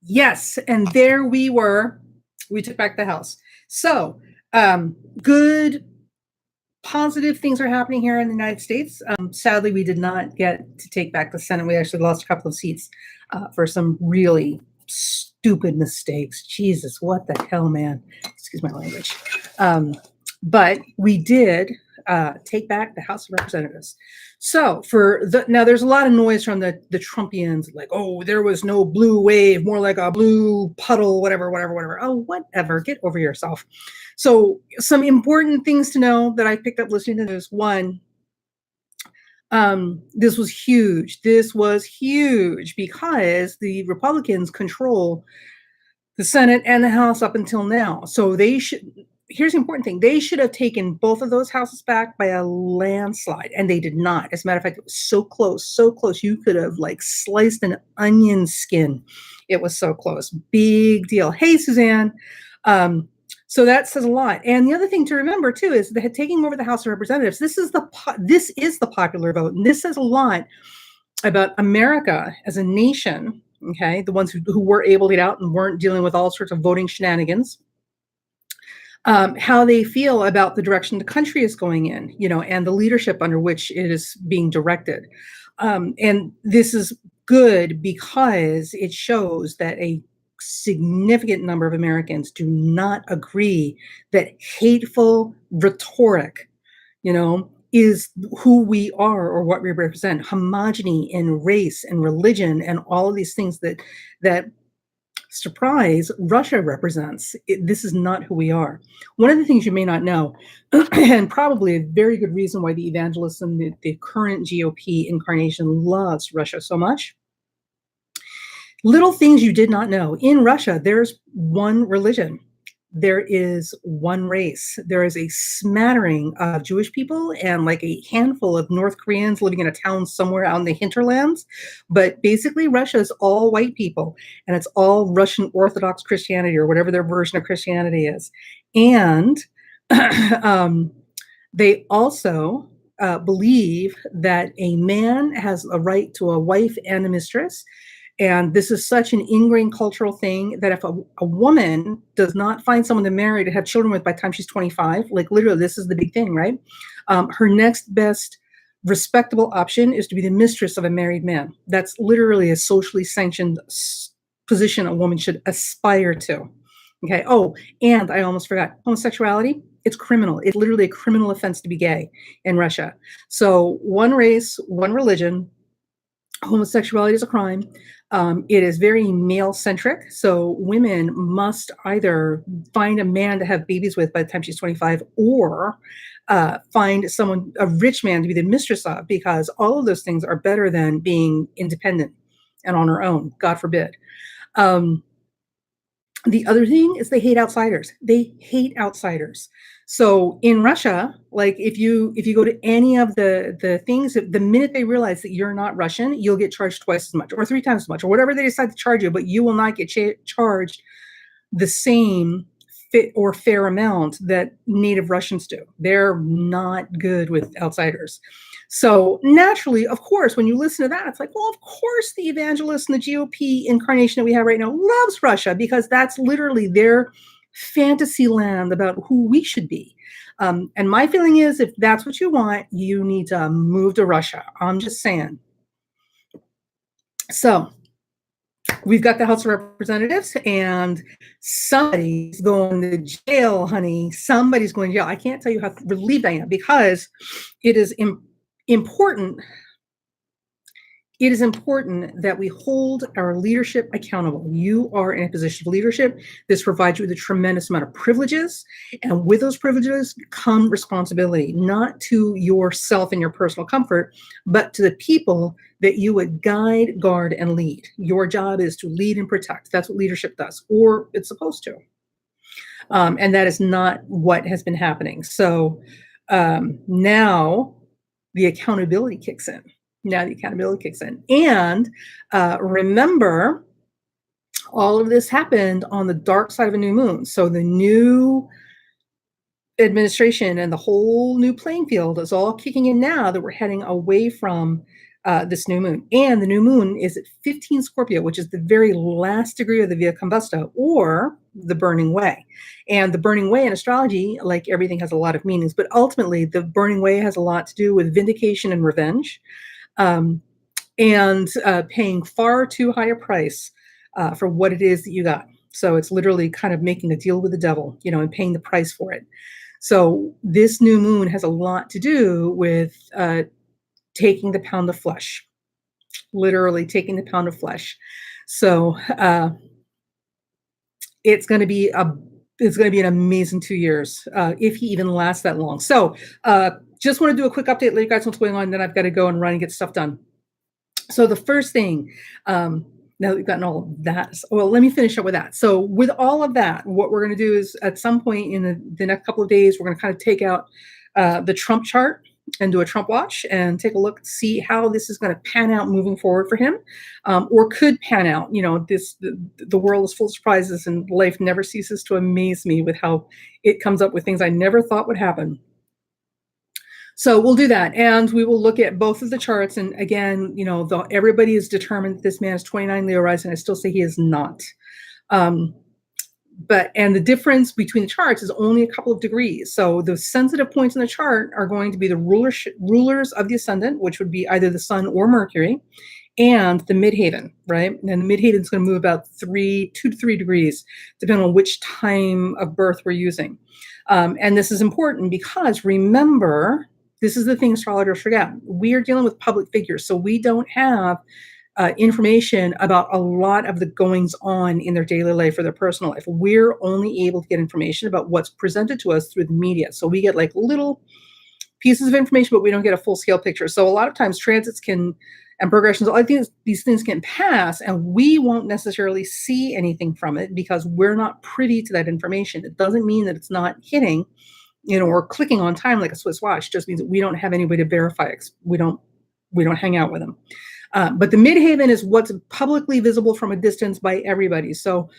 Yes, and there we were. We took back the House. So, good, positive things are happening here in the United States. Sadly, we did not get to take back the Senate. We actually lost a couple of seats for some really stupid mistakes. Jesus, what the hell, man? Excuse my language. But we did take back the House of Representatives. So now there's a lot of noise from the Trumpians, like, oh, there was no blue wave, more like a blue puddle, whatever. Oh, whatever, get over yourself. So some important things to know that I picked up listening to this. One, this was huge. This was huge because the Republicans control the Senate and the House up until now. So here's the important thing. They should have taken both of those houses back by a landslide, and they did not. As a matter of fact, it was so close. You could have like sliced an onion skin. It was so close. Big deal. Hey, Suzanne. So that says a lot. And the other thing to remember too is that taking over the House of Representatives, this is the popular vote, and this says a lot about America as a nation. Okay, the ones who were able to get out and weren't dealing with all sorts of voting shenanigans. How they feel about the direction the country is going in, and the leadership under which it is being directed. And this is good because it shows that a significant number of Americans do not agree that hateful rhetoric, is who we are or what we represent. Homogeny in race and religion and all of these things that surprise Russia represents. This is not who we are. One of the things you may not know, and probably a very good reason why the evangelists and the current GOP incarnation loves Russia so much. Little things you did not know. In Russia, there's one religion. There is one race. There is a smattering of Jewish people and like a handful of North Koreans living in a town somewhere out in the hinterlands. But basically, Russia is all white people, and it's all Russian Orthodox Christianity or whatever their version of Christianity is. And they also believe that a man has a right to a wife and a mistress. And this is such an ingrained cultural thing that if a woman does not find someone to marry to have children with by the time she's 25, like literally this is the big thing, right? Her next best respectable option is to be the mistress of a married man. That's literally a socially sanctioned position a woman should aspire to. Okay. Oh, and I almost forgot, homosexuality, it's criminal. It's literally a criminal offense to be gay in Russia. So one race, one religion, homosexuality is a crime. It is very male-centric, so women must either find a man to have babies with by the time she's 25 or find a rich man to be the mistress of, because all of those things are better than being independent and on her own, God forbid. The other thing is they hate outsiders. They hate outsiders. So in Russia, like if you go to any of the things, the minute they realize that you're not Russian, you'll get charged twice as much or 3 times as much or whatever they decide to charge you, but you will not get charged the same fit or fair amount that native Russians do. They're not good with outsiders. So naturally, of course, when you listen to that, it's like, well, of course, the evangelists and the GOP incarnation that we have right now loves Russia because that's literally their fantasy land about who we should be. And my feeling is if that's what you want, you need to move to Russia. I'm just saying. So we've got the House of Representatives and somebody's going to jail, honey. Somebody's going to jail. I can't tell you how relieved I am because it is important. It is important that we hold our leadership accountable. You are in a position of leadership. This provides you with a tremendous amount of privileges. And with those privileges come responsibility, not to yourself and your personal comfort, but to the people that you would guide, guard, and lead. Your job is to lead and protect. That's what leadership does, or it's supposed to. And that is not what has been happening. So now the accountability kicks in. And remember, all of this happened on the dark side of a new moon. So the new administration and the whole new playing field is all kicking in now that we're heading away from this new moon. And the new moon is at 15 Scorpio, which is the very last degree of the Via Combusta, or the burning way. And the burning way in astrology, like everything, has a lot of meanings, but ultimately the burning way has a lot to do with vindication and revenge, and paying far too high a price for what it is that you got. So it's literally kind of making a deal with the devil, and paying the price for it. So this new moon has a lot to do with taking the pound of flesh, literally taking the pound of flesh. So it's going to be an amazing 2 years, if he even lasts that long. So just want to do a quick update, let you guys know what's going on. Then I've got to go and run and get stuff done. So the first thing, now that we've gotten all of that, well, let me finish up with that. So with all of that, what we're going to do is at some point in the next couple of days, we're going to kind of take out the Trump chart and do a Trump watch and take a look, see how this is going to pan out moving forward for him, or could pan out. The world is full of surprises, and life never ceases to amaze me with how it comes up with things I never thought would happen. So we'll do that, and we will look at both of the charts. And again, everybody is determined that this man is 29 Leo rising. I still say he is not. And the difference between the charts is only a couple of degrees. So the sensitive points in the chart are going to be the rulers of the ascendant, which would be either the sun or Mercury, and the midhaven, right? And the midhaven is going to move about 2 to 3 degrees, depending on which time of birth we're using. And this is important because, remember, this is the thing astrologers forget. We are dealing with public figures, so we don't have information about a lot of the goings on in their daily life or their personal life. We're only able to get information about what's presented to us through the media. So we get like little pieces of information, but we don't get a full scale picture. So a lot of times transits and progressions, all these things can pass, and we won't necessarily see anything from it because we're not privy to that information. It doesn't mean that it's not hitting, or clicking on time like a Swiss watch. It just means that we don't have any way to verify it. We don't hang out with them. But the midhaven is what's publicly visible from a distance by everybody. So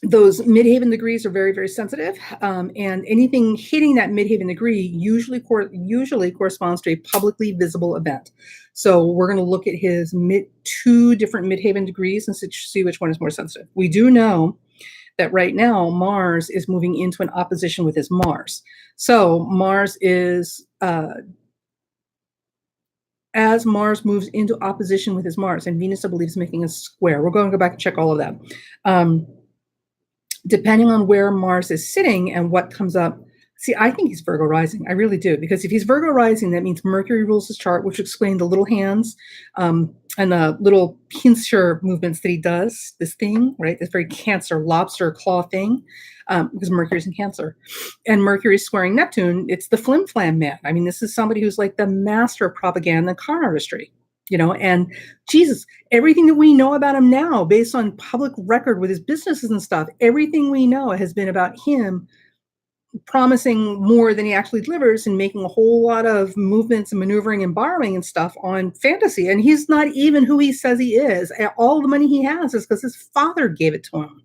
those midhaven degrees are very, very sensitive. And anything hitting that midhaven degree usually corresponds to a publicly visible event. So we're going to look at his 2 different midhaven degrees and see which one is more sensitive. We do know that right now Mars is moving into an opposition with his Mars. So Mars is... as Mars moves into opposition with his Mars, and Venus, I believe, is making a square. We're going to go back and check all of that. Depending on where Mars is sitting and what comes up. See, I think he's Virgo rising. I really do. Because if he's Virgo rising, that means Mercury rules his chart, which explains the little hands and the little pincer movements that he does, this thing, right? This very Cancer, lobster claw thing, because Mercury's in Cancer. And Mercury's squaring Neptune. It's the flim-flam man. I mean, this is somebody who's like the master of propaganda and con artistry. And Jesus, everything that we know about him now, based on public record with his businesses and stuff, everything we know has been about him promising more than he actually delivers and making a whole lot of movements and maneuvering and borrowing and stuff on fantasy. And he's not even who he says he is. All the money he has is because his father gave it to him.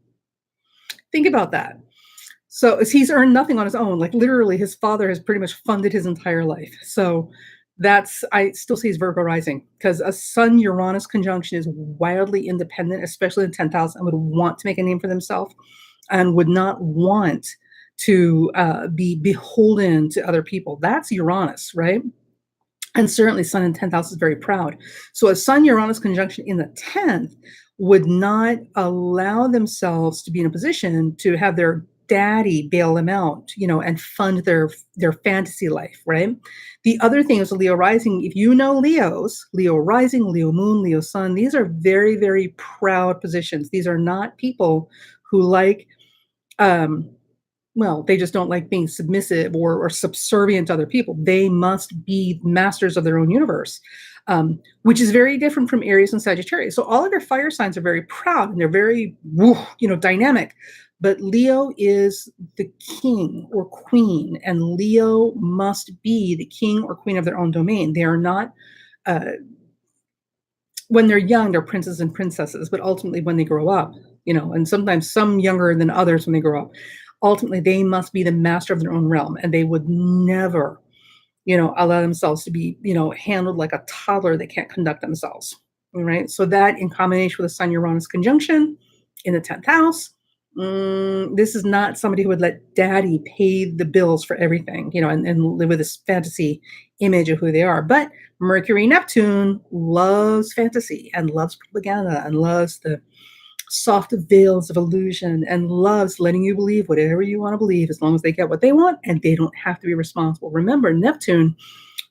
Think about that. So he's earned nothing on his own. Like literally his father has pretty much funded his entire life. So I still see his Virgo rising because a Sun Uranus conjunction is wildly independent, especially in 10,000, and would want to make a name for themselves and would not want to be beholden to other people. That's Uranus, right? And certainly Sun in 10th house is very proud. So a Sun Uranus conjunction in the 10th would not allow themselves to be in a position to have their daddy bail them out, and fund their fantasy life, right? The other thing is Leo rising. If you know Leos, Leo rising, Leo moon, Leo sun, these are very, very proud positions. These are not people who like, they just don't like being submissive or subservient to other people. They must be masters of their own universe, which is very different from Aries and Sagittarius. So all of your fire signs are very proud and they're very, dynamic. But Leo is the king or queen, and Leo must be the king or queen of their own domain. They are not, when they're young, they're princes and princesses, but ultimately when they grow up, and sometimes some younger than others when they grow up, ultimately they must be the master of their own realm, and they would never, allow themselves to be, handled like a toddler that can't conduct themselves. All right. So that in combination with a Sun Uranus conjunction in the 10th house, this is not somebody who would let daddy pay the bills for everything, and live with this fantasy image of who they are. But Mercury Neptune loves fantasy and loves propaganda and loves the soft veils of illusion and loves letting you believe whatever you want to believe as long as they get what they want and they don't have to be responsible. Remember, Neptune,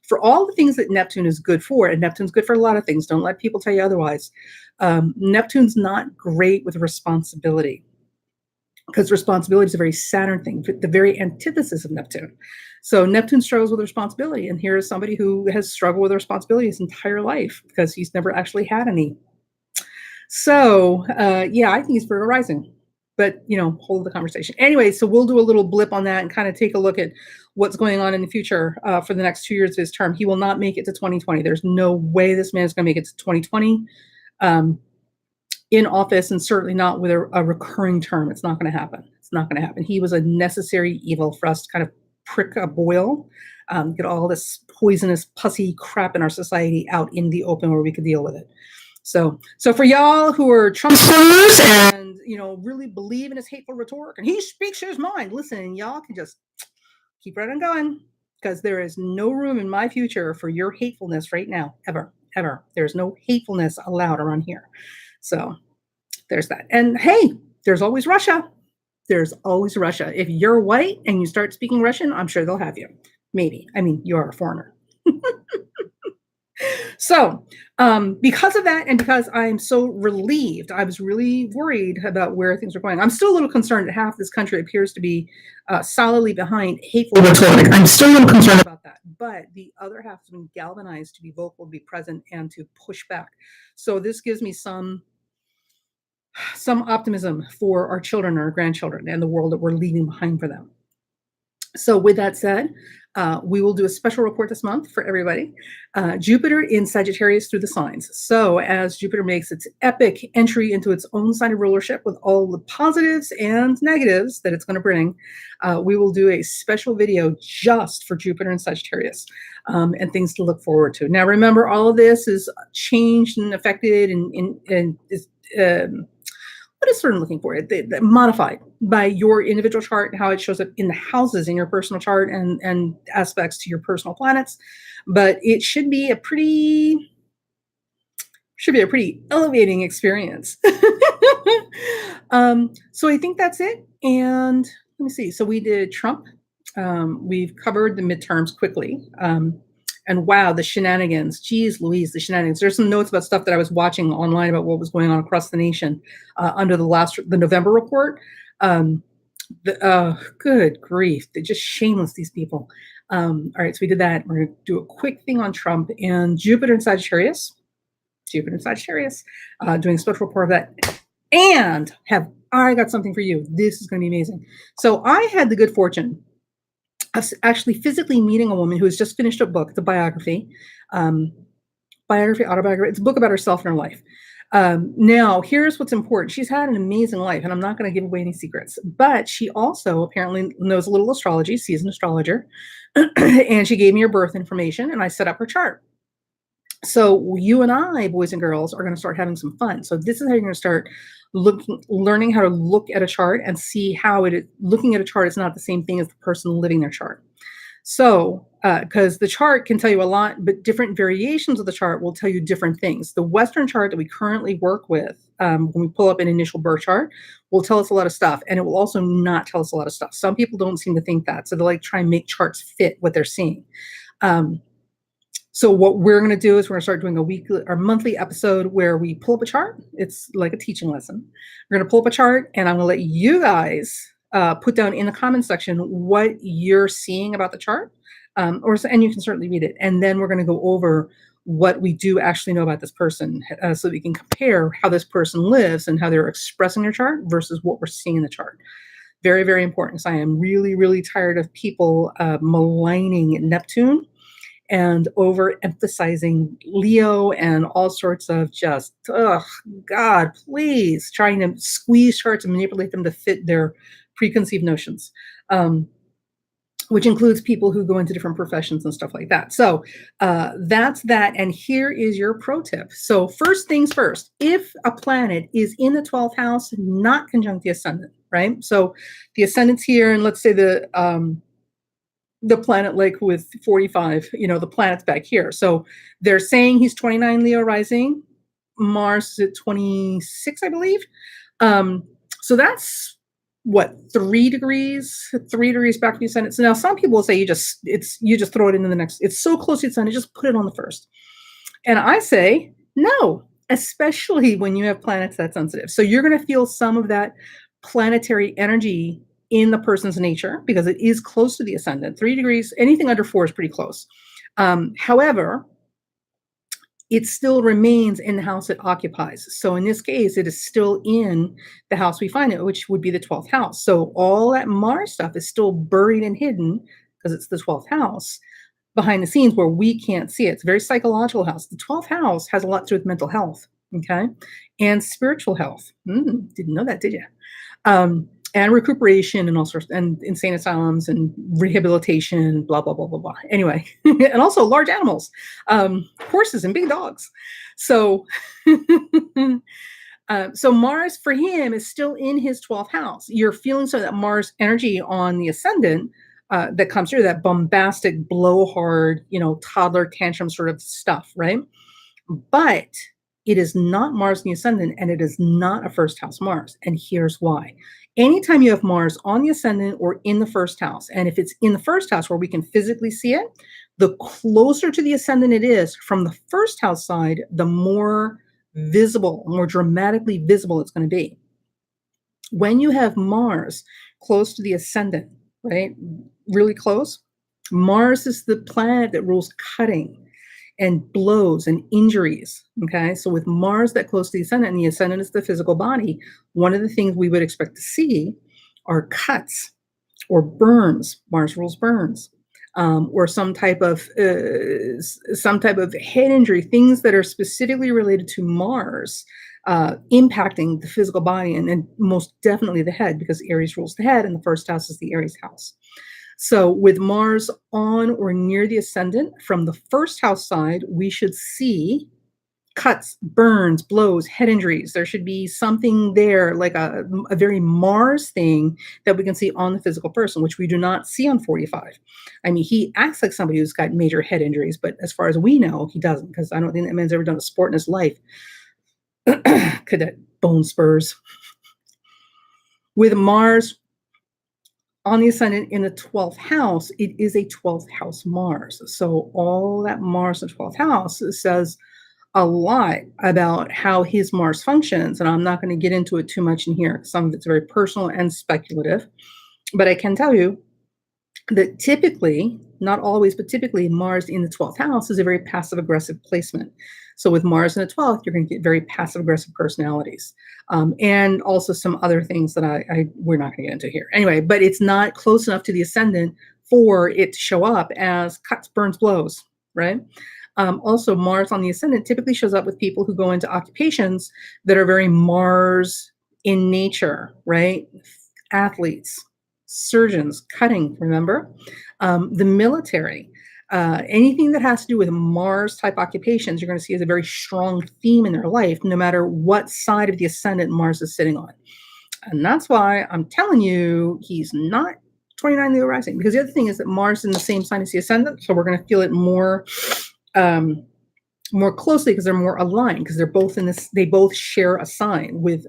for all the things that Neptune is good for, and Neptune's good for a lot of things, don't let people tell you otherwise. Neptune's not great with responsibility because responsibility is a very Saturn thing, the very antithesis of Neptune. So Neptune struggles with responsibility. And here is somebody who has struggled with responsibility his entire life because he's never actually had any. So, yeah, I think he's very rising, but, hold the conversation. Anyway, so we'll do a little blip on that and kind of take a look at what's going on in the future for the next 2 years of his term. He will not make it to 2020. There's no way this man is going to make it to 2020 in office, and certainly not with a recurring term. It's not going to happen. It's not going to happen. He was a necessary evil for us to kind of prick a boil, get all this poisonous, pussy crap in our society out in the open where we could deal with it. So for y'all who are Trump supporters and, really believe in his hateful rhetoric and he speaks his mind, listen, y'all can just keep right on going because there is no room in my future for your hatefulness right now, ever. There's no hatefulness allowed around here. So there's that. And hey, there's always Russia. There's always Russia. If you're white and you start speaking Russian, I'm sure they'll have you. Maybe. I mean, you're a foreigner. So because of that, and because I'm so relieved, I was really worried about where things are going. I'm still a little concerned that half this country appears to be solidly behind hateful rhetoric. I'm still a little concerned about that. But the other half has been galvanized to be vocal, to be present, and to push back. So this gives me some optimism for our children, our grandchildren, and the world that we're leaving behind for them. So with that said, we will do a special report this month for everybody. Jupiter in Sagittarius through the signs. So as Jupiter makes its epic entry into its own sign of rulership with all the positives and negatives that it's going to bring, we will do a special video just for Jupiter and Sagittarius and things to look forward to. Now, remember, all of this is changed and affected and is what is I'm looking for? It modified by your individual chart, how it shows up in the houses in your personal chart and aspects to your personal planets. But it should be a pretty elevating experience. So I think that's it. And let me see. So we did Trump. We've covered the midterms quickly. And wow, the shenanigans. Geez Louise, the shenanigans. There's some notes about stuff that I was watching online about what was going on across the nation under the November report. Good grief. They're just shameless, these people. All right, so we did that. We're going to do a quick thing on Trump and Jupiter and Sagittarius. Doing a special report of that. And I got something for you. This is going to be amazing. So I had the good fortune of actually physically meeting a woman who has just finished a book. It's a biography, autobiography. It's a book about herself and her life. Now, here's what's important. She's had an amazing life, and I'm not going to give away any secrets, but she also apparently knows a little astrology. She's an astrologer, and she gave me her birth information, and I set up her chart. So you and I, boys and girls, are going to start having some fun. So this is how you're going to start learning how to look at a chart and see how looking at a chart is not the same thing as the person living their chart. So, because the chart can tell you a lot, but different variations of the chart will tell you different things. The Western chart that we currently work with, when we pull up an initial birth chart, will tell us a lot of stuff, and it will also not tell us a lot of stuff. Some people don't seem to think that, so they try and make charts fit what they're seeing. So what we're going to do is we're going to start doing a weekly or monthly episode where we pull up a chart. It's like a teaching lesson. We're going to pull up a chart, and I'm going to let you guys put down in the comment section what you're seeing about the chart, and you can certainly read it. And then we're going to go over what we do actually know about this person, so that we can compare how this person lives and how they're expressing their chart versus what we're seeing in the chart. Very, very important. So I am really, really tired of people maligning Neptune and overemphasizing Leo and all sorts of just, God, please, trying to squeeze charts and manipulate them to fit their preconceived notions. which includes people who go into different professions and stuff like that. So that's that. And here is your pro tip. So first things first, if a planet is in the 12th house, not conjunct the ascendant, right? So the ascendant's here, and let's say the planet like with 45, the planet's back here. So they're saying he's 29 Leo rising, Mars is at 26, I believe. So that's what, 3 degrees back to the ascendant. So now some people will say you just throw it into the next, it's so close to the ascendant, just put it on the first. And I say no, especially when you have planets that sensitive. So you're going to feel some of that planetary energy in the person's nature because it is close to the ascendant. 3 degrees, anything under 4 is pretty close. However, it still remains in the house it occupies. So in this case, it is still in the house we find it, which would be the 12th house. So all that Mars stuff is still buried and hidden because it's the 12th house behind the scenes where we can't see it. It's a very psychological house. The 12th house has a lot to do with mental health, okay, and spiritual health. Didn't know that, did you? And recuperation and all sorts, and insane asylums and rehabilitation, blah, blah, blah, blah, blah. Anyway, and also large animals, horses and big dogs. So, so Mars for him is still in his 12th house. You're feeling some of that Mars energy on the ascendant that comes through, that bombastic, blowhard, toddler tantrum sort of stuff, right? But it is not Mars in the ascendant, and it is not a first house Mars. And here's why. Anytime you have Mars on the ascendant or in the first house, and if it's in the first house where we can physically see it, the closer to the ascendant it is from the first house side, the more visible, more dramatically visible it's going to be. When you have Mars close to the ascendant, right, really close, Mars is the planet that rules cutting and blows and injuries, okay? So with Mars that close to the ascendant, and the ascendant is the physical body, one of the things we would expect to see are cuts or burns. Mars rules burns, or some type of head injury, things that are specifically related to Mars impacting the physical body, and most definitely the head, because Aries rules the head, and the first house is the Aries house. So with Mars on or near the ascendant from the first house side, we should see cuts, burns, blows, head injuries. There should be something there, like a very Mars thing that we can see on the physical person, which we do not see on 45. I mean, he acts like somebody who's got major head injuries, but as far as we know, he doesn't, because I don't think that man's ever done a sport in his life. Could that bone spurs. With Mars on the ascendant in the 12th house, it is a 12th house Mars. So all that Mars in the 12th house says a lot about how his Mars functions. And I'm not going to get into it too much in here. Some of it's very personal and speculative. But I can tell you that typically, not always, but typically Mars in the 12th house is a very passive-aggressive placement. So with Mars in the 12th, you're going to get very passive-aggressive personalities. And also some other things that we're not going to get into here. Anyway, but it's not close enough to the ascendant for it to show up as cuts, burns, blows, right? Also, Mars on the ascendant typically shows up with people who go into occupations that are very Mars in nature, right? Athletes, surgeons, cutting, remember? The military. Anything that has to do with Mars type occupations, you're going to see as a very strong theme in their life, no matter what side of the ascendant Mars is sitting on. And that's why I'm telling you, he's not 29 Leo rising, because the other thing is that Mars is in the same sign as the ascendant. So we're going to feel it more closely because they're more aligned, because they're both in this, they both share a sign. With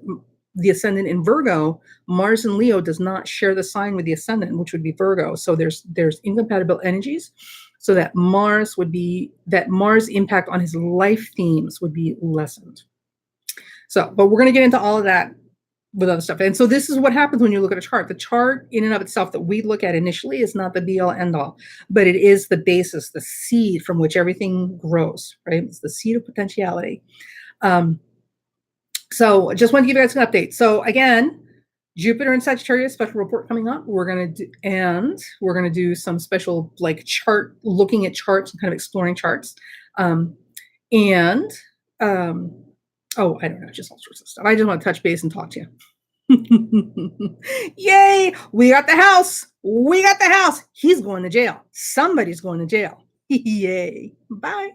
the ascendant in Virgo, Mars in Leo does not share the sign with the ascendant, which would be Virgo. So there's incompatible energies. So that Mars impact on his life themes would be lessened. So, but we're going to get into all of that with other stuff. And so this is what happens when you look at a chart. The chart in and of itself that we look at initially is not the be all end all, but it is the basis, the seed from which everything grows, right? It's the seed of potentiality. So I just want to give you guys an update. So again, Jupiter and Sagittarius special report coming up. We're going to do some special like chart, looking at charts and kind of exploring charts. Oh, I don't know, just all sorts of stuff. I just want to touch base and talk to you. Yay, we got the house. We got the house. He's going to jail. Somebody's going to jail. Yay. Bye.